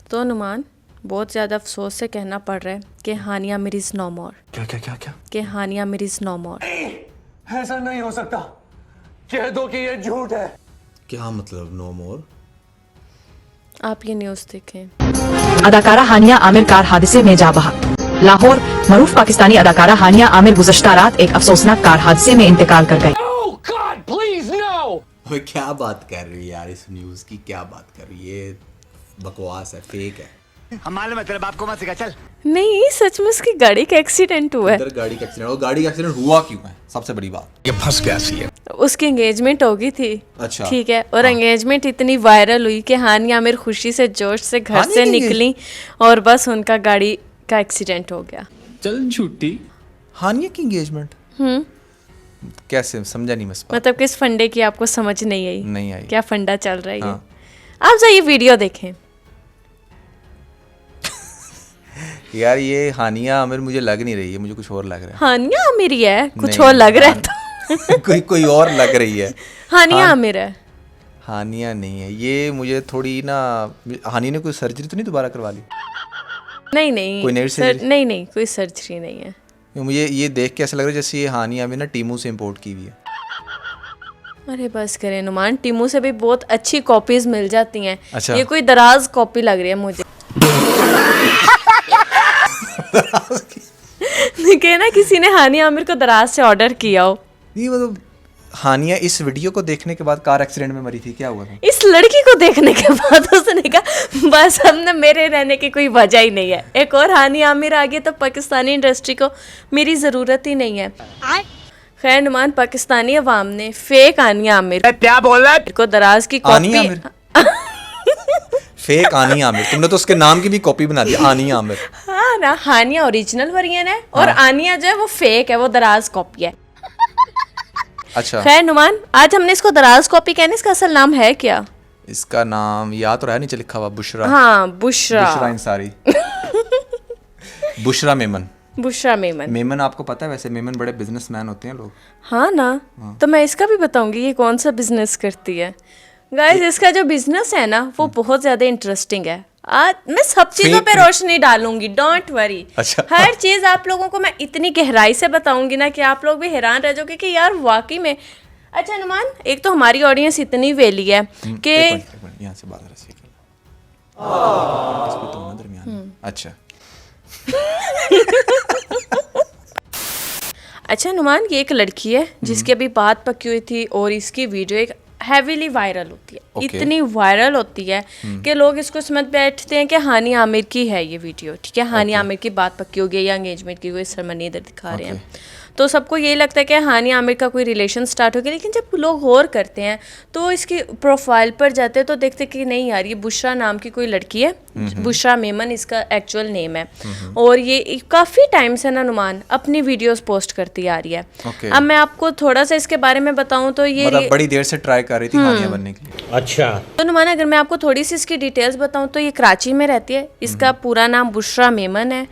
तो नुमान बहुत ज़्यादा अफसोस से कहना पड़ रहा है कि हानिया मीर इज़ नो मोर। क्या क्या क्या क्या? कि हानिया मीर इज़ नो मोर। ऐसा नहीं हो सकता, कह दो कि ये झूठ है। क्या मतलब नो मोर? आप ये न्यूज़ देखें। अदाकारा हानिया आमिर कार हादसे में जा बहा। लाहौर मरूफ पाकिस्तानी अदाकारा हानिया आमिर गुज़श्ता रात एक अफसोसनाक कार हादसे में इंतकाल कर गई। अबे क्या बात कर रही है यार, इस न्यूज़ की क्या बात कर रही है? बकवास है, फेक है। हम मालूम है तेरे बाप को मत सिखा, चल। नहीं, सच में उसकी गाड़ी का एक्सीडेंट हुआ है। इधर गाड़ी का एक्सीडेंट, और गाड़ी का एक्सीडेंट हुआ क्यों है? सबसे बड़ी बात, ये फंस गया सी है। उसकी एंगेजमेंट हो गई थी। अच्छा। ठीक है, और एंगेजमेंट इतनी वायरल हुई कि हानिया आमिर खुशी से जोश से घर से निकली और बस उनका गाड़ी का एक्सीडेंट हो गया। चल झूठी। हानिया की एंगेजमेंट? कैसे, समझा नहीं मैं इस बात। मतलब किस फंडे की आपको समझ नहीं आई? नहीं आई। क्या फंडा चल रहा है ये? हाँ। आप जाइए वीडियो देखें। यार ये हानिया आमिर मुझे लग नहीं रही है, मुझे कुछ और लग रहा हानिया आमिर ही है, कुछ नहीं, और लग रहा है तो। है। कोई और लग रही है। हानिया आमिर है। हानिया नहीं है ये, मुझे थोड़ी ना। हानिया ने कोई सर्जरी तो नहीं दोबारा करवा ली? नहीं नहीं, कोई नई सर्जरी? नहीं कोई सर्जरी नहीं है। मुझे ये देख के ऐसा लग रहा है जैसे ये हानिया आमिर ना टीमू से इंपोर्ट की हुई है। अरे बस करें नुमान, टीमू से भी बहुत अच्छी कॉपीज मिल जाती हैं। अच्छा। ये कोई दराज कॉपी लग रही है मुझे। कि ना किसी ने हानिया आमिर को दराज से ऑर्डर किया हो। नहीं मतलब हानिया इस वीडियो को देखने के बाद कार एक्सीडेंट में मरी थी, क्या हुआ था? इस लड़की को देखने के बाद उसने कहा बस हमने मेरे रहने की कोई वजह ही नहीं है, एक और हानिया आमिर आ गई तो पाकिस्तानी इंडस्ट्री को मेरी ज़रूरत ही नहीं है। खैर नुमान, पाकिस्तानी अवाम ने फेक हानिया आमिर क्या बोल रहा है? को दराज की आनिया कॉपी। आमिर? फेक आनिया आमिर, तुमने तो उसके नाम की भी कॉपी बना दी, आनिया आमिर। हाँ ना, हानिया ओरिजिनल वेरिएंट है और आनिया जो है वो फेक है, वो दराज कॉपी है। अच्छा। खैर नुमान, आज हमने इसको दराज कॉपी कहने, इसका असल नाम है क्या? इसका नाम याद तो रहा, नीचे लिखा हुआ बुशरा। हाँ, बुशरा इंसारी। बुशरा मेमन। बुशरा मेमन। मेमन आपको पता है, वैसे मेमन बड़े बिजनेसमैन होते हैं लोग। हाँ ना। तो मैं इसका भी बताऊंगी ये कौन सा बिजनेस करती है। गाइस, इसका जो बिजनेस है ना वो बहुत ज्यादा इंटरेस्टिंग है। आज मैं सब चीजों पे रोशनी डालूंगी, डोंट वरी। अच्छा। हर चीज आप लोगों को मैं इतनी गहराई से बताऊंगी ना कि आप लोग भी हैरान रह जाओगे कि यार वाकई में। अच्छा नुमान, एक तो हमारी ऑडियंस इतनी वेली है कि यहाँ से बात दरमियान। अच्छा। अच्छा नुमान, ये एक लड़की है जिसकी अभी बात पकी हुई थी और इसकी वीडियो एक हैवीली वायरल होती है। Okay. इतनी वायरल होती है कि लोग इसको समझ बैठते हैं कि हानिया आमिर की है ये वीडियो। ठीक है, हानिया आमिर की बात पक्की हो गई या एंगेजमेंट की कोई सेरेमनी इधर दिखा रहे हैं, तो सबको यही लगता है कि हानिया आमिर का कोई रिलेशन स्टार्ट हो गया। लेकिन जब लोग गौर करते हैं तो इसकी प्रोफाइल पर जाते हैं तो देखते कि नहीं यार, ये बुशरा नाम की कोई लड़की है। बुशरा मेमन इसका एक्चुअल नेम है। और ये काफ़ी टाइम से ना नुमान अपनी वीडियोस पोस्ट करती आ रही है। Okay. अब मैं आपको थोड़ा सा इसके बारे में बताऊं तो ये मतलब बड़ी देर से ट्राई कर रही थी हानिया बनने के लिए। अच्छा। तो नुमान, अगर मैं आपको थोड़ी सी इसकी डिटेल्स बताऊं तो ये कराची में रहती है। इसका पूरा नाम बुशरा मेमन है।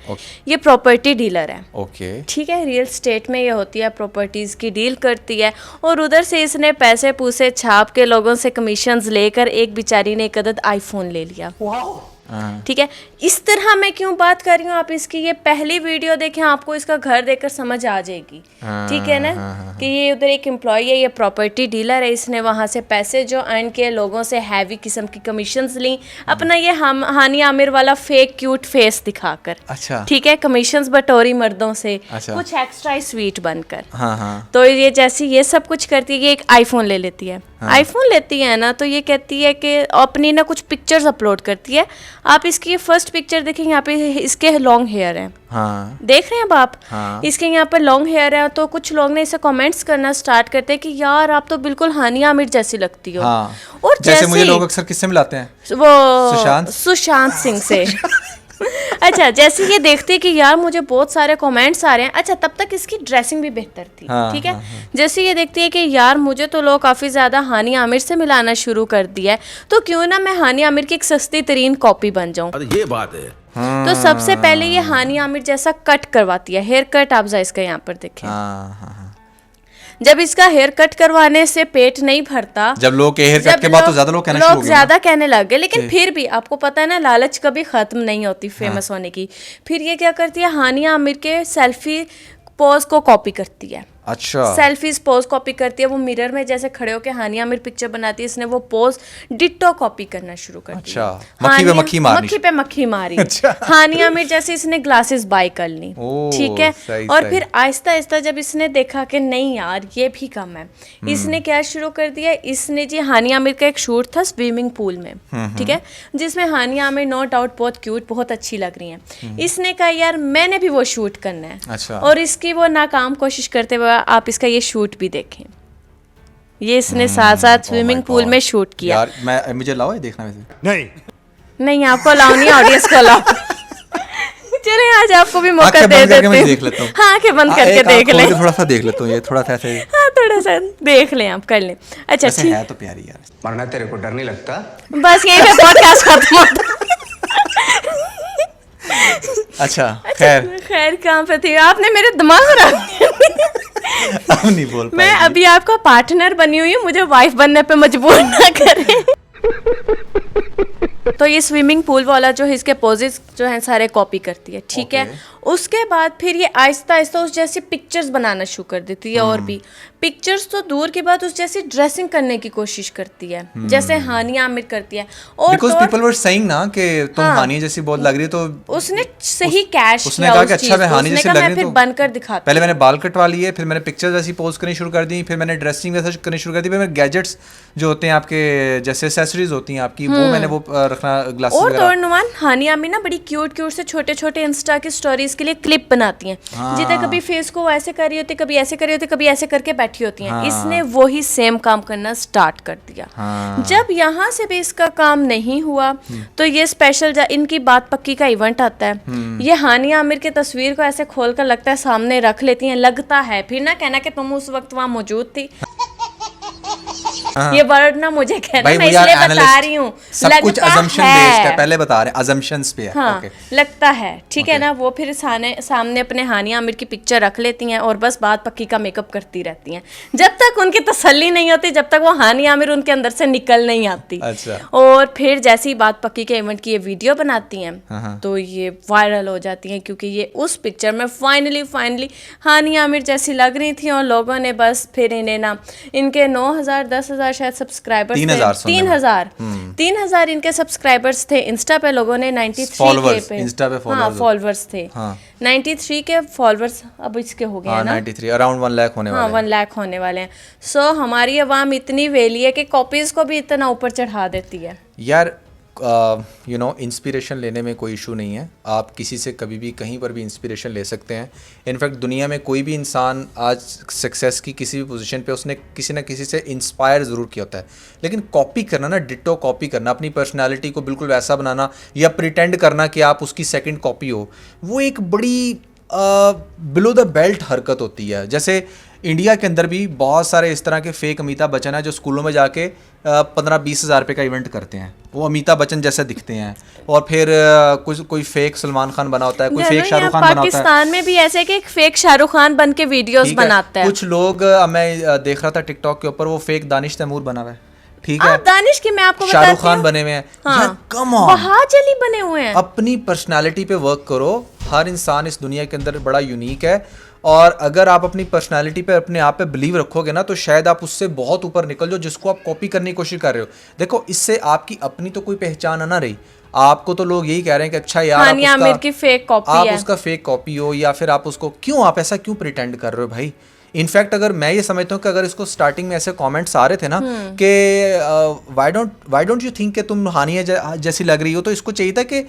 ये प्रॉपर्टी डीलर है। ओके। ठीक है, रियल स्टेट में ये होती है, प्रॉपर्टीज की डील करती है और उधर से इसने पैसे पूसे छाप के लोगों से कमीशंस लेकर एक बेचारी ने एक अदद आईफोन ले लिया। ठीक है, इस तरह मैं क्यों बात कर रही हूँ, आप इसकी ये पहली वीडियो देखें, आपको इसका घर देखकर समझ आ जाएगी। ठीक है ना, कि ये उधर एक एम्प्लॉय है, ये प्रॉपर्टी डीलर है। इसने वहाँ से पैसे जो अर्न किए, लोगों से हैवी किस्म की कमीशंस ली, अपना ये हानिया आमिर वाला फेक क्यूट फेस दिखाकर। अच्छा। ठीक है, कमीशंस बटोरी मर्दों से। अच्छा। कुछ एक्स्ट्रा स्वीट बनकर। हाँ। तो ये जैसे ये सब कुछ करती है, ये एक आईफोन ले लेती है। आईफोन लेती है ना तो ये कहती है कि अपनी ना कुछ पिक्चर्स अपलोड करती है। आप इसकी ये फर्स्ट पिक्चर देखेंगे, यहाँ पे इसके लॉन्ग हेयर हैं। हाँ। देख रहे हैं अब आप? हाँ। इसके यहाँ पर लॉन्ग हेयर है तो कुछ लोग ने इसे कमेंट्स करना स्टार्ट करते हैं कि यार आप तो बिल्कुल हानिया आमिर जैसी लगती हो। हाँ। और जैसे मुझे लोग अक्सर किससे मिलाते हैं, वो सुशांत सिंह से। अच्छा, जैसे ये देखते हैं कि यार मुझे बहुत सारे कमेंट्स आ रहे हैं। अच्छा, तब तक इसकी ड्रेसिंग भी बेहतर थी। हाँ, ठीक है। हाँ। जैसे ये देखती है कि यार मुझे तो लोग काफ़ी ज़्यादा हानिया आमिर से मिलाना शुरू कर दिया है, तो क्यों ना मैं हानिया आमिर की एक सस्ती तरीन कॉपी बन जाऊं। ये बात है। तो सबसे पहले ये हानिया आमिर जैसा कट करवाती है, हेयर कट। आप इसका यहाँ पर देखें। हाँ। जब इसका हेयर कट करवाने से पेट नहीं भरता, जब लोग के हेयर कट के बाद तो ज्यादा लोग कहना शुरू हो गए ना। ज्यादा कहने लग गए, लेकिन फिर भी आपको पता है ना, लालच कभी खत्म नहीं होती फेमस होने की। फिर ये क्या करती है, हानिया आमिर के सेल्फी पोज को कॉपी करती है। अच्छा, सेल्फीज पोज कॉपी करती है। वो मिरर में जैसे खड़े होकर हानिया आमिर पिक्चर बनाती है, इसने वो पोज डिट्टो कॉपी करना शुरू कर दिया। अच्छा, मक्खी पे मक्खी मारनी। मक्खी पे मक्खी मारी। अच्छा। हानिया आमिर जैसे इसने ग्लासेस बाय कर ली, ओह, ठीक है। सही, और सही। फिर आहिस्ता आहिस्ता जब इसने देखा कि नहीं यार ये भी कम है, इसने क्या शुरू कर दिया, इसने जी हानिया आमिर का एक शूट था स्विमिंग पूल में, ठीक है, जिसमें हानिया आमिर नो डाउट बहुत क्यूट, बहुत अच्छी लग रही है। इसने कहा यार मैंने भी वो शूट करना है। अच्छा। और इसकी वो नाकाम कोशिश करते हुए आप इसका ये शूट भी देखें। ये इसने साथ साथ स्विमिंग पूल में शूट किया। यार मैं मुझे लाओ ये देखना वैसे। नहीं नहीं आपको अलाउ नहीं, ऑडियंस को अलाउ। चले आज आपको भी मौका आंखें दे बंद करके देते मैं हैं। देख लेता हूँ। हाँ आंखें बंद करके एक देख आँख लें। खोल के थोड़ा सा देख लेता हूँ, ये थोड़ा सा ऐसे हाँ थोड़ा सा देख लें, आप कर लें। अच्छा वैसे ठीक, है तो प्यारी यार। मरना तेरे को डर नहीं लगता? बस यहीं पे पॉडकास्ट खत्म होता है। अच्छा खैर, खैर कहाँ पे थी, आपने मेरे दिमाग खराब किया। अब नहीं बोल मैं पाएगी। अभी आपका पार्टनर बनी हुई हूँ, मुझे वाइफ बनने पे मजबूर ना करें। तो ये स्विमिंग पूल वाला जो है इसके पोजेस जो हैं सारे कॉपी करती है, ठीक है। उसके बाद फिर ये आहिस्ता आहिस्ता उस जैसी पिक्चर्स बनाना शुरू कर देती है, और भी पिक्चर्स तो दूर की बात, उस जैसी ड्रेसिंग करने की कोशिश करती है जैसे हानिया आमिर करती है। और बिकॉज तो पीपल वर सेइंग ना कि तुम हाँ। हानि जैसी बहुत लग रही है, तो उसने सही कैश उसने कहा कि अच्छा मैं हानि जैसी लग रही फिर हूँ, बनकर दिखाती पहले मैंने बाल कटवा लिए, फिर मैंने पिक्चर्स वैसी पोस्ट करनी शुरू कर दी, फिर मैंने ड्रेसिंग वैसा करनी शुरू कर दी, फिर मैंने गैजेट्स जो होते हैं आपके जैसे एक्सेसरीज होती हैं आपकी, वो मैंने वो रखना ग्लासेस और तो वगैरह। नुमान हानिया आमिर ना बड़ी क्यूट क्यूट से छोटे छोटे इंस्टा की स्टोरीज के लिए क्लिप बनाती हैं, जिधर कभी फेस को ऐसे कर रही होती, कभी ऐसे कर रही होती, कभी ऐसे करके बैठी होती हैं। इसने वही सेम काम करना स्टार्ट कर दिया। जब यहाँ से भी इसका काम नहीं हुआ तो ये स्पेशल इनकी बात पक्की का इवेंट आता है। ये हानिया आमिर की तस्वीर को ऐसे खोल कर लगता है सामने रख लेती हैं, लगता है, फिर ना कहना कि तुम उस वक्त वहां मौजूद थी। ये वर्ड ना मुझे कहना, भाई मैं we are इसलिए बता analyst, रही हूँ। सब कुछ assumption based है, पहले बता रहे हैं assumptions पे है। हाँ Okay. लगता है, ठीक है Okay. ना। वो फिर सामने अपने हानिया आमिर की पिक्चर रख लेती हैं और बस बात पक्की का मेकअप करती रहती हैं, जब तक उनकी तसल्ली नहीं होती, जब तक वो हानिया आमिर उनके अंदर से निकल नहीं आती। अच्छा। और फिर जैसे ही बात पक्की के इवेंट की ये वीडियो बनाती हैं तो ये वायरल हो जाती हैं, क्योंकि ये उस पिक्चर में फाइनली हानिया आमिर जैसी लग रही थी। और लोगों ने बस फिर इन्हें ना, इनके 9,000 10,000 शायद सब्सक्राइबर्स 3,000 इनके सब्सक्राइबर्स थे इंस्टा पे। लोगों ने 93 Followers, पे Insta पे हाँ followers फॉलोअर्स थे। हाँ। 93 के फॉलोअर्स अब इसके हो गए हैं ना। 93 अराउंड 1 लाख होने हाँ वाले हैं। 1 लाख होने वाले हैं। सो हमारी अवाम इतनी वेली है कि कॉपीज को भी इतना ऊपर चढ़ा देती है। यार यू नो इंस्पिरेशन लेने में कोई इशू नहीं है, आप किसी से कभी भी कहीं पर भी इंस्पिरेशन ले सकते हैं। इनफैक्ट दुनिया में कोई भी इंसान आज सक्सेस की किसी भी पोजीशन पे उसने किसी ना किसी से इंस्पायर ज़रूर किया होता है, लेकिन कॉपी करना ना, डिट्टो कॉपी करना, अपनी पर्सनालिटी को बिल्कुल वैसा बनाना या प्रिटेंड करना कि आप उसकी सेकंड कॉपी हो, वो एक बड़ी बिलो द बेल्ट हरकत होती है। जैसे इंडिया के अंदर भी बहुत सारे इस तरह के फेक अमिताभ बच्चन हैं जो स्कूलों में जाके 15-20 हज़ार रुपये का इवेंट करते हैं, वो अमिताभ बच्चन जैसे दिखते हैं। और फिर कोई फेक सलमान खान बना होता है, कोई फेक शाहरुख खान बना होता है। पाकिस्तान में भी ऐसे कि एक फेक शाहरुख खान बन के वीडियोस ठीक है? बनाता है। कुछ लोग मैं देख रहा था टिकटॉक के ऊपर, वो फेक दानिश तैमूर बना हुआ है, ठीक है, आप दानिश की मैं आपको बताती शाहरुख खान हूँ। बने हुए हैं। हाँ। यार कम ऑन, बहाचली बने हुए हैं। अपनी पर्सनालिटी पे वर्क करो। हर इंसान इस दुनिया के अंदर बड़ा यूनिक है, और अगर आप अपनी पर्सनालिटी पे अपने आप पे बिलीव रखोगे ना, तो शायद आप उससे बहुत ऊपर निकल जाओ जिसको आप कॉपी करने की कोशिश कर रहे हो। देखो इससे आपकी अपनी तो कोई पहचान ना रही, आपको तो लोग यही कह रहे हैं कि अच्छा यार हानिया आमिर की फेक कॉपी आप है। उसका फेक कॉपी हो, या फिर आप उसको क्यों, आप ऐसा क्यों प्रिटेंड कर रहे हो भाई। इनफैक्ट अगर मैं ये समझता हूँ कि अगर इसको स्टार्टिंग में ऐसे कमेंट्स आ रहे थे ना कि व्हाई डोंट यू थिंक कि तुम हानिया जैसी लग रही हो, तो इसको चाहिए था कि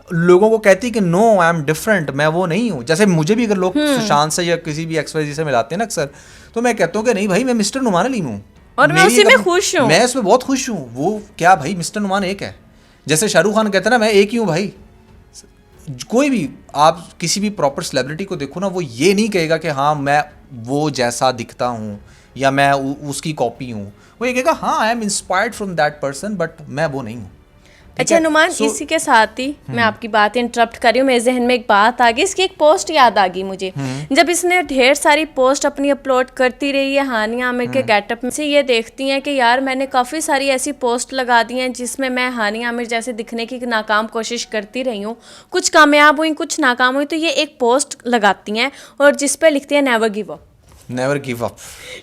लोगों को कहती कि नो आई एम डिफरेंट, मैं वो नहीं हूँ। जैसे मुझे भी अगर लोग सुशांत से या किसी भी XYZ से मिलाते हैं ना अक्सर, तो मैं कहता हूँ कि नहीं भाई मैं मिस्टर नुमान अली हूँ, और मैं उसी में खुश हूँ, मैं उसमें बहुत खुश हूँ। वो क्या भाई, मिस्टर नुमान एक है। जैसे शाहरुख खान कहता है ना मैं एक ही हूँ भाई। कोई भी आप किसी भी प्रॉपर सेलिब्रिटी को देखो ना, वो ये नहीं कहेगा कि हाँ मैं वो जैसा दिखता हूँ या मैं उसकी कॉपी हूँ। वो ये कहेगा हाँ I am inspired from that person, but मैं वो नहीं हूँ। अच्छा नुमान, इसी के साथ ही मैं आपकी बात इंटरप्ट कर रही हूँ, मेरे जहन में एक बात आ गई, इसकी एक पोस्ट याद आ गई मुझे। जब इसने ढेर सारी पोस्ट अपनी अपलोड करती रही है हानिया आमिर के गेटअप में से, ये देखती हैं कि यार मैंने काफ़ी सारी ऐसी पोस्ट लगा दी हैं जिसमें मैं हानिया आमिर जैसे दिखने की नाकाम कोशिश करती रही हूँ, कुछ कामयाब हुई कुछ नाकाम हुई, तो ये एक पोस्ट लगाती हैं और जिस पर लिखती है never give up. Never give up.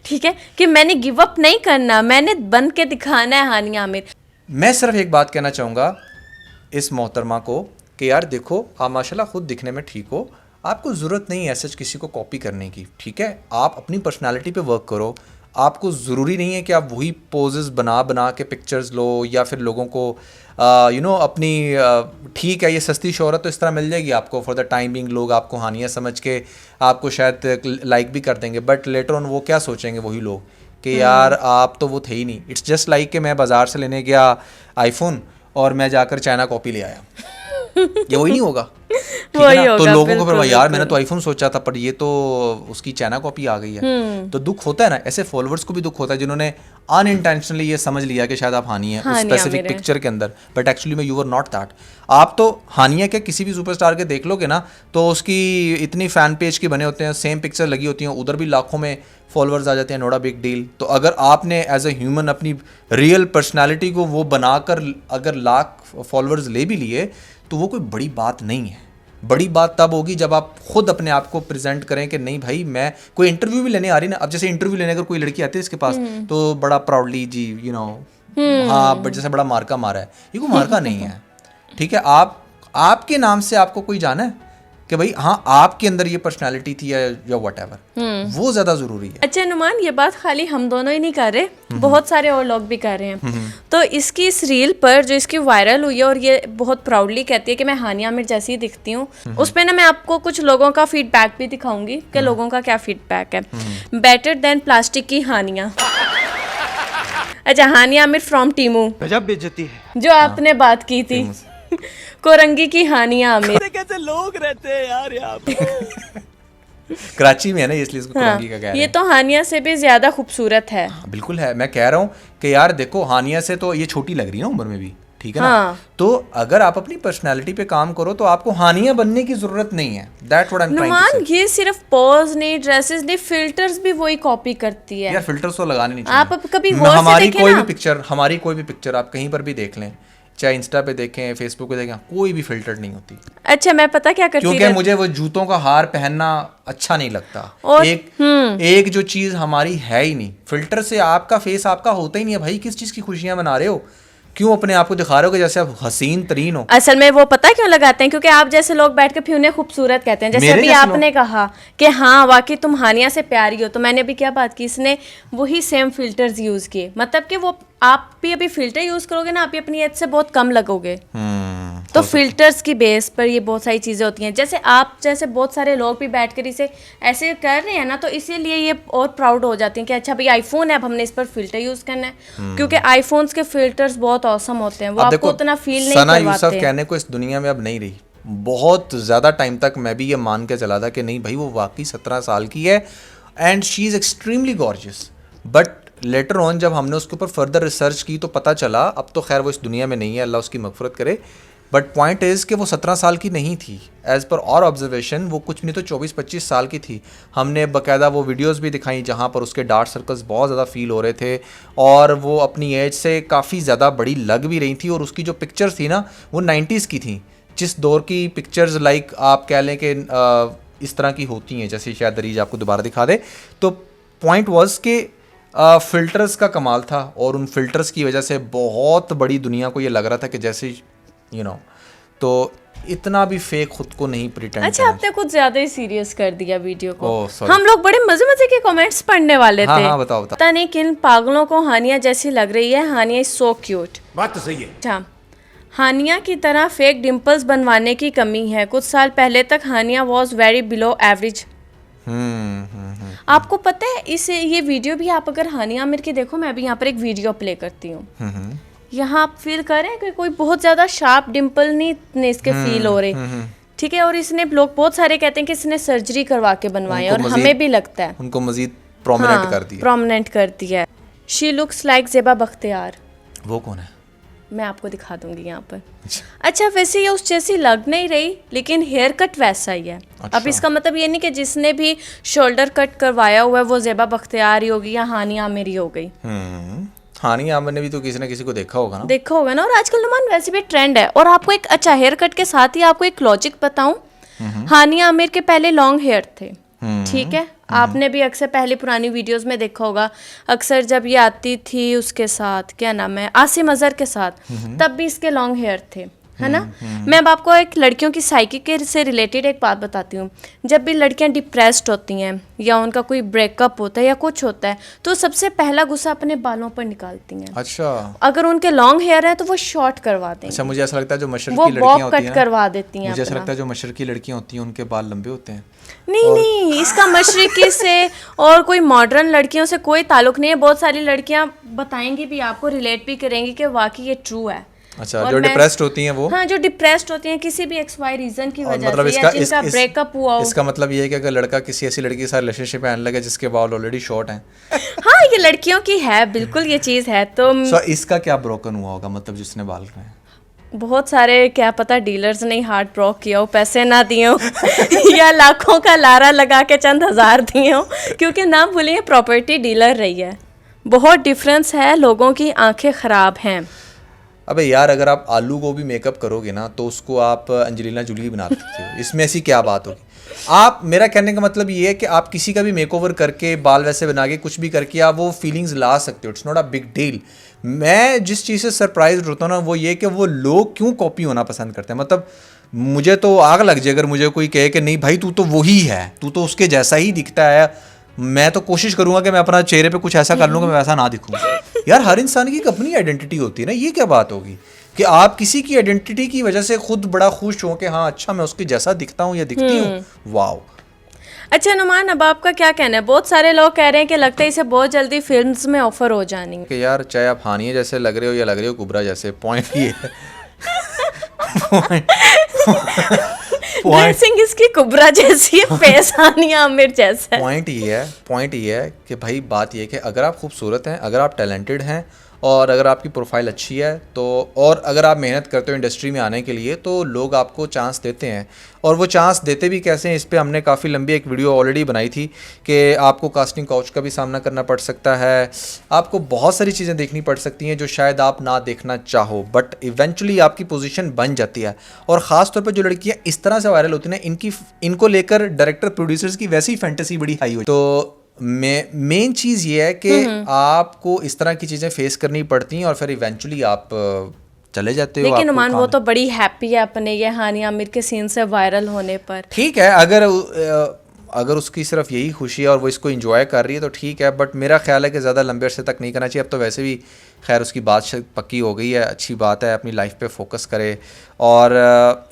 ठीक है, कि मैंने गिव अप नहीं करना, मैंने बन के दिखाना है हानिया आमिर। मैं सिर्फ एक बात कहना चाहूँगा इस मोहतरमा को कि यार देखो, आप माशाल्लाह खुद दिखने में ठीक हो, आपको ज़रूरत नहीं है ऐसा किसी को कॉपी करने की, ठीक है। आप अपनी पर्सनालिटी पे वर्क करो, आपको ज़रूरी नहीं है कि आप वही पोजेस बना बना के पिक्चर्स लो या फिर लोगों को अपनी ठीक है, ये सस्ती शोहरत तो इस तरह मिल जाएगी आपको फॉर द टाइम बिंग, लोग आपको हानिया समझ के आपको शायद लाइक भी कर देंगे, बट लेटर ऑन वो क्या सोचेंगे वही लोग कि यार आप तो वो थे ही नहीं। इट्स जस्ट लाइक कि मैं बाज़ार से लेने गया आईफोन और मैं जाकर चाइना कॉपी ले आया, ये वही नहीं होगा, ठीक है ना। तो लोगों को फिर यार मैंने तो आईफोन सोचा था पर ये तो उसकी चाइना कॉपी आ गई है, तो दुख होता है ना। ऐसे फॉलोअर्स को भी दुख होता है जिन्होंने अनइंटेंशनली ये समझ लिया कि शायद आप हानिया हैं उस स्पेसिफिक पिक्चर के अंदर, बट एक्चुअली में यू आर नॉट दैट। आप तो हानिया के किसी भी सुपरस्टार के देख लोगे ना तो उसकी इतनी फैन पेज की बने होते हैं, सेम पिक्चर लगी होती हैं, उधर भी लाखों में फॉलोअर्स आ जाते हैं, नोट अ बिग डील। तो अगर आपने एज ए ह्यूमन अपनी रियल पर्सनालिटी को वो बनाकर अगर लाख फॉलोअर्स ले भी लिए तो वो कोई बड़ी बात नहीं है। बड़ी बात तब होगी जब आप खुद अपने आप को प्रेजेंट करें कि नहीं भाई, मैं कोई इंटरव्यू भी लेने आ रही ना, अब जैसे इंटरव्यू लेने अगर कोई लड़की आती है इसके पास तो बड़ा प्राउडली जी हाँ, बट जैसे बड़ा मार्का मारा है, ये कोई मार्का नहीं है, ठीक है। आपके नाम से आपको कोई जाना है कि भाई हाँ आपके अंदर ये पर्सनालिटी थी या व्हाटएवर, वो ज्यादा जरूरी है। अच्छा नुमान, ये बात खाली हम दोनों ही नहीं कर रहे, बहुत सारे और लोग भी कर रहे हैं। तो इसकी इस रील पर जो इसकी वायरल हुई है और ये बहुत प्राउडली कहती है कि मैं हानिया आमिर जैसी ही दिखती हूँ, उस पे ना मैं आपको कुछ लोगों का फीडबैक भी दिखाऊंगी कि लोगों का क्या फीडबैक है। बेटर देन प्लास्टिक की हानिया। अच्छा, हानिया आमिर फ्रॉम टीमू, गजब बेइज्जती है जो आपने बात की थी। कोरंगी की हानिया आमिर। कैसे लोग रहते हैं यार यहाँ पे। कराची में है ना इसलिए इसको हाँ, कोरंगी का कह रहे ये हैं। तो हानिया से भी ज्यादा खूबसूरत है। हाँ, बिल्कुल है। मैं कह रहा हूँ कि यार देखो, हानिया से तो ये छोटी लग रही है ना उम्र में भी, ठीक है ना। हाँ। तो अगर आप अपनी पर्सनालिटी पे काम करो तो आपको हानिया बनने की जरूरत नहीं है। That what I am trying to नुमान, से। ये सिर्फ पोज नहीं, ड्रेसेस नहीं, फिल्टर्स भी वही कॉपी करती है। यार फिल्टर्स तो लगाने नहीं चाहिए। आप अब कभी गौर से हमारी देखें कोई ना। भी पिक्चर आप कहीं पर भी देख लें, चाहे इंस्टा पे देखें, फेसबुक पे देखें, कोई भी फिल्टर नहीं होती। अच्छा, मैं पता क्या करती क्योंकि मुझे वो जूतों का हार पहनना अच्छा नहीं लगता। और एक जो चीज हमारी है ही नहीं, फिल्टर से आपका फेस आपका होता ही नहीं है भाई। किस चीज की खुशियां मना रहे हो? क्यों अपने आप को दिखा रहे हो कि जैसे आप हसीन तरीन हो? असल में वो पता क्यों लगाते हैं? क्योंकि आप जैसे लोग बैठ के फिर उन्हें खूबसूरत कहते हैं। जैसे मेरे अभी जैसे आपने कहा कि हाँ वाकई तुम हानिया से प्यारी हो, तो मैंने अभी क्या बात की, इसने वही सेम फिल्टर्स यूज किए। मतलब कि वो आप भी अभी फिल्टर यूज करोगे ना, आप भी अपनी एज से बहुत कम लगोगे। तो फिल्टर्स की बेस पर ये बहुत सारी चीज़ें होती हैं। जैसे आप जैसे बहुत सारे लोग भी बैठ कर इसे ऐसे कर रहे हैं ना, तो इसीलिए ये और प्राउड हो जाती हैं कि अच्छा भाई आईफोन है, अब हमने इस पर फिल्टर यूज़ करना है। क्योंकि आईफोन्स के फिल्टर्स बहुत औसम होते हैं, वो अब आपको देखो, उतना फील नहीं सना यूसुफ करवाते। कहने को इस दुनिया में अब नहीं रही। बहुत ज़्यादा टाइम तक मैं भी ये मान के चला था कि नहीं भाई वो वाकई 17 साल की है and she is extremely gorgeous. But later on जब हमने उसके ऊपर फर्दर रिसर्च की तो पता चला, अब तो खैर वो इस दुनिया में नहीं है, अल्लाह उसकी मगफरत करे, बट पॉइंट इज़ कि वो 17 साल की नहीं थी। एज़ पर और ऑब्जर्वेशन वो कुछ नहीं तो 24-25 साल की थी। हमने बाकायदा वो वीडियोस भी दिखाई जहाँ पर उसके डार्क सर्कल्स बहुत ज़्यादा फील हो रहे थे और वो अपनी एज से काफ़ी ज़्यादा बड़ी लग भी रही थी। और उसकी जो पिक्चर्स थी ना वो 90s की थी, जिस दौर की पिक्चर्स लाइक आप कह लें कि इस तरह की होती हैं, जैसे शायद दरीज आपको दोबारा दिखा दे। तो पॉइंट वॉज कि फ़िल्टर्स का कमाल था और उन फिल्टर्स की वजह से बहुत बड़ी दुनिया को ये लग रहा था कि जैसे तो इतना भी फेक खुद को नहीं प्रिटेंड। अच्छा, आपने कुछ ज्यादा ही सीरियस कर दिया वीडियो को। ओह, sorry। हम लोग बड़े मजे मजे के कमेंट्स पढ़ने वाले थे। हाँ, बताओ। पता नहीं किन पागलों को हानिया जैसी लग रही है। हानिया इज सो क्यूट। बात तो सही है। अच्छा, हानिया की तरह फेक डिम्पल्स बनवाने की कमी है। कुछ साल पहले तक हानिया वॉज वेरी बिलो एवरेज। आपको पता है ये वीडियो भी आप अगर हानिया आमिर की देखो, मैं अभी यहाँ पर एक वीडियो प्ले करती हूँ। यहाँ आप फील करें कि कोई बहुत ज्यादा शार्प डिम्पल नहीं इसके फील हो रहे, ठीक है। और इसने लोग बहुत सारे कहते हैं कि इसने सर्जरी करवा के बनवाए, और हमें भी लगता है उनको मजीद प्रोमिनेंट कर दिया। प्रोमिनेंट कर दिया है। She looks like Zeba Bakhtiyar. वो कौन है? मैं आपको दिखा दूंगी यहाँ पर। अच्छा वैसे ये उस जैसी लग नहीं रही, लेकिन हेयर कट वैसा ही है। अब इसका मतलब ये नहीं कि जिसने भी शोल्डर कट करवाया हुआ है वो ज़ेबा बख्तियार ही होगी या हानिया आमिर ही हो गई। हानिया आमिर ने भी तो किसी ना किसी को देखा होगा ना। देखा होगा ना। और आजकल नुमान वैसे भी ट्रेंड है। और आपको एक अच्छा हेयर कट के साथ ही आपको एक लॉजिक बताऊं, हानिया आमिर के पहले लॉन्ग हेयर थे, ठीक है। आपने भी अक्सर पहले पुरानी वीडियोस में देखा होगा, अक्सर जब ये आती थी उसके साथ क्या नाम है, आसिम अजहर के साथ, तब भी इसके लॉन्ग हेयर थे, है ना। मैं अब आपको एक लड़कियों की साइकी के से रिलेटेड एक बात बताती हूँ। जब भी लड़कियाँ डिप्रेस्ड होती हैं या उनका कोई ब्रेकअप होता है या कुछ होता है, तो सबसे पहला गुस्सा अपने बालों पर निकालती हैं। अच्छा, अगर उनके लॉन्ग हेयर है तो वो शॉर्ट करवा देंगे। अच्छा, मुझे ऐसा लगता है जो मशरकी वो लड़कियां बॉब होती कट हैं, करवा देती हैं मुझे ऐसा अपना। लगता है जो मशरकी लड़कियां होती हैं उनके बाल लंबे होते हैं। नहीं, इसका मशरकी से और कोई मॉडर्न लड़कियों से कोई ताल्लुक नहीं है। बहुत सारी लड़कियां बताएंगी भी, आपको रिलेट भी करेंगी कि वाकई ये ट्रू है। अच्छा, और जो डिप्रेस्ड होती हैं वो, हाँ, जो डिप्रेस्ड होती हैं किसी भी एक्स वाई रीजन की वजह मतलब से, या जिनका ब्रेकअप हुआ हो। इसका मतलब ये है कि अगर लड़का किसी ऐसी लड़की के साथ रिलेशनशिप में आने लगे जिसके बाल ऑलरेडी शॉर्ट हैं, हाँ, ये लड़कियों की है, बिल्कुल ये चीज़ है। तो सो इसका क्या ब्रोकन हुआ होगा, मतलब जिसने बाल हैं? बहुत सारे क्या पता डीलर्स ने हार्ट ब्रोक किया हो, पैसे ना दिए हो या लाखों का लारा लगा के चंद हज़ार दिए हो, क्योंकि ना भूलिए प्रॉपर्टी डीलर रही है। बहुत डिफरेंस है, लोगों की आंखें ख़राब हैं। अबे यार, अगर आप आलू को भी मेकअप करोगे ना तो उसको आप अंजलिना जूली बना सकते हो, इसमें ऐसी क्या बात होगी। आप, मेरा कहने का मतलब ये है कि आप किसी का भी मेकओवर करके, बाल वैसे बना के, कुछ भी करके आप वो फीलिंग्स ला सकते हो। It's not a big deal. मैं जिस चीज़ से सरप्राइज होता हूँ ना वो ये कि वो लोग क्यों कॉपी होना पसंद करते हैं। मतलब मुझे तो आग लग जाए अगर मुझे कोई कहे कि नहीं भाई तू तो वही है, तू तो उसके जैसा ही दिखता है। मैं तो कोशिश करूंगा कि मैं अपना चेहरे पे कुछ ऐसा कर लूँ कि मैं वैसा ना दिखूँ। यार, हर इंसान की एक अपनी आइडेंटिटी होती है ना। ये क्या बात होगी कि आप किसी की आइडेंटिटी की वजह से खुद बड़ा खुश हो कि हाँ अच्छा मैं उसके जैसा दिखता हूँ या दिखती हूँ। वाओ। अच्छा नुमान, अब आपका क्या कहना है? बहुत सारे लोग कह रहे हैं कि लगता है इसे बहुत जल्दी फिल्म्स में ऑफर हो जानी है। कि यार चाहे आप हानिया जैसे लग रहे हो या लग रहे हो कुबरा जैसे, पॉइंट ये है ड्रेसिंग इसकी कुबरा जैसी है, फेस हानिया आमिर जैसा है। पॉइंट ये है कि भाई बात ये है कि अगर आप खूबसूरत हैं, अगर आप टैलेंटेड हैं और अगर आपकी प्रोफाइल अच्छी है तो, और अगर आप मेहनत करते हो इंडस्ट्री में आने के लिए, तो लोग आपको चांस देते हैं। और वो चांस देते भी कैसे हैं, इस पे हमने काफ़ी लंबी एक वीडियो ऑलरेडी बनाई थी कि आपको कास्टिंग काउच का भी सामना करना पड़ सकता है, आपको बहुत सारी चीज़ें देखनी पड़ सकती हैं जो शायद आप ना देखना चाहो, बट इवेंचुअली आपकी पोजीशन बन जाती है। और ख़ास तौर पर जो लड़कियाँ इस तरह से वायरल होती हैं ना, इनको लेकर डायरेक्टर प्रोड्यूसर्स की वैसी फैंटेसी बड़ी हाई हो। तो मेन चीज़ ये है कि आपको इस तरह की चीज़ें फेस करनी पड़ती हैं और फिर इवेंचुअली आप चले जाते हो। लेकिन उमान वो तो बड़ी हैप्पी है अपने ये हानिया आमिर के सीन से वायरल होने पर। ठीक है, अगर उसकी सिर्फ यही खुशी है और वो इसको एंजॉय कर रही है तो ठीक है, बट मेरा ख्याल है कि ज़्यादा लंबे अरसे तक नहीं करना चाहिए। अब तो वैसे भी खैर उसकी बात पक्की हो गई है, अच्छी बात है, अपनी लाइफ पे फोकस करे। और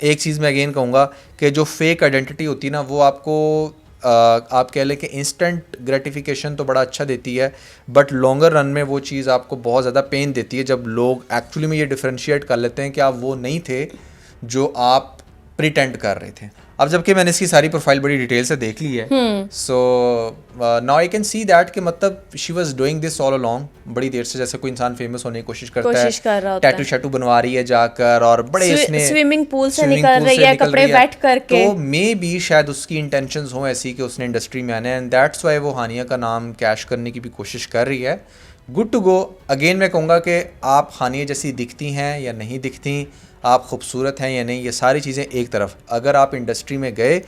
एक चीज़ मैं अगेन कहूँगा कि जो फेक आइडेंटिटी होती है ना, वो आपको आप कह लें कि इंस्टेंट ग्रेटिफिकेशन तो बड़ा अच्छा देती है, बट लॉन्गर रन में वो चीज़ आपको बहुत ज़्यादा पेन देती है जब लोग एक्चुअली में ये डिफरेंशिएट कर लेते हैं कि आप वो नहीं थे जो आप प्रिटेंड कर रहे थे। अब जबकि मैंने इसकी सारी प्रोफाइल बड़ी डिटेल से देख ली है, so now I can see that कि मतलब she was doing this all along, बड़ी देर से, जैसे कोई इंसान फेमस होने की कोशिश करता है, टैटू शैटू बनवा रही है जाकर, और बड़े इसने स्विमिंग पूल से निकल रही है कपड़े वेट करके, तो मे बी शायद उसकी इंटेंशंस हो ऐसी कि उसने इंडस्ट्री में आना है, एंड दैट्स वाई वो हानिया का नाम कैश करने की भी कोशिश कर रही है। Good to go. अगेन मैं कहूँगा कि आप हानिया जैसी दिखती हैं या नहीं दिखती, आप खूबसूरत हैं या नहीं, ये सारी चीज़ें एक तरफ। अगर आप इंडस्ट्री में गए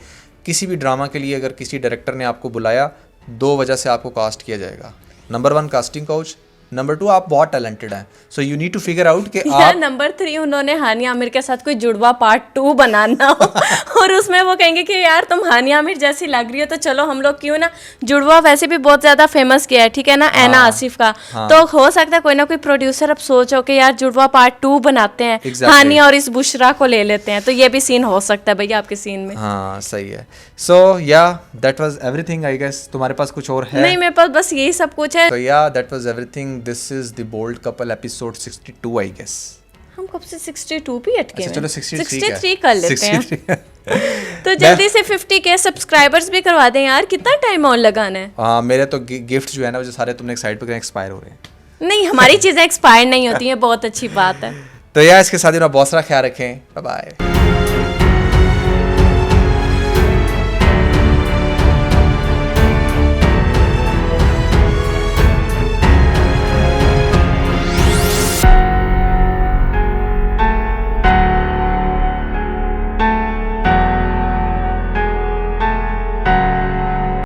किसी भी ड्रामा के लिए, अगर किसी डायरेक्टर ने आपको बुलाया, 2 वजह से आपको कास्ट किया जाएगा। नंबर 1 कास्टिंग काउच, नंबर 2 आप बहुत टैलेंटेड हैं, so you need to figure out कि आप। नंबर 3 उन्होंने हानिया आमिर के साथ कोई जुड़वा पार्ट 2 बनाना हो और उसमें वो कहेंगे कि यार तुम हानिया आमिर जैसी लग रही हो, तो चलो हम लोग क्यों ना, जुड़वा वैसे भी बहुत ज्यादा फेमस किया है, ठीक है ना, ऐना आसिफ का। तो हो सकता है कोई ना कोई प्रोड्यूसर अब सोचो कि यार जुड़वा पार्ट 2 बनाते हैं, हानिया और इस बुशरा को ले लेते हैं, तो ये भी सीन हो सकता है भैया आपके सीन में। हाँ सही है। So yeah that was everything I guess. तुम्हारे पास कुछ और है? नहीं, मेरे पास बस यही सब कुछ है। तो yeah that was everything. This is the bold couple episode 62 I guess. हम कब से 62 भी अटके हैं? चलो 63 कर लेते हैं। तो जल्दी से 50 के सब्सक्राइबर्स भी करवा दें यार, कितना टाइम और लगाना है? हाँ, मेरे तो गिफ्ट जो है ना वो जो सारे तुमने एक साइड पे एक्सपायर हो रहे हैं। नहीं, हमारी चीज़ें एक्सपायर नहीं होती हैं, बहुत अच्छी बात है। तो यार इसके साथ ही अपना बहुत सारा ख्याल रखें। Bye bye.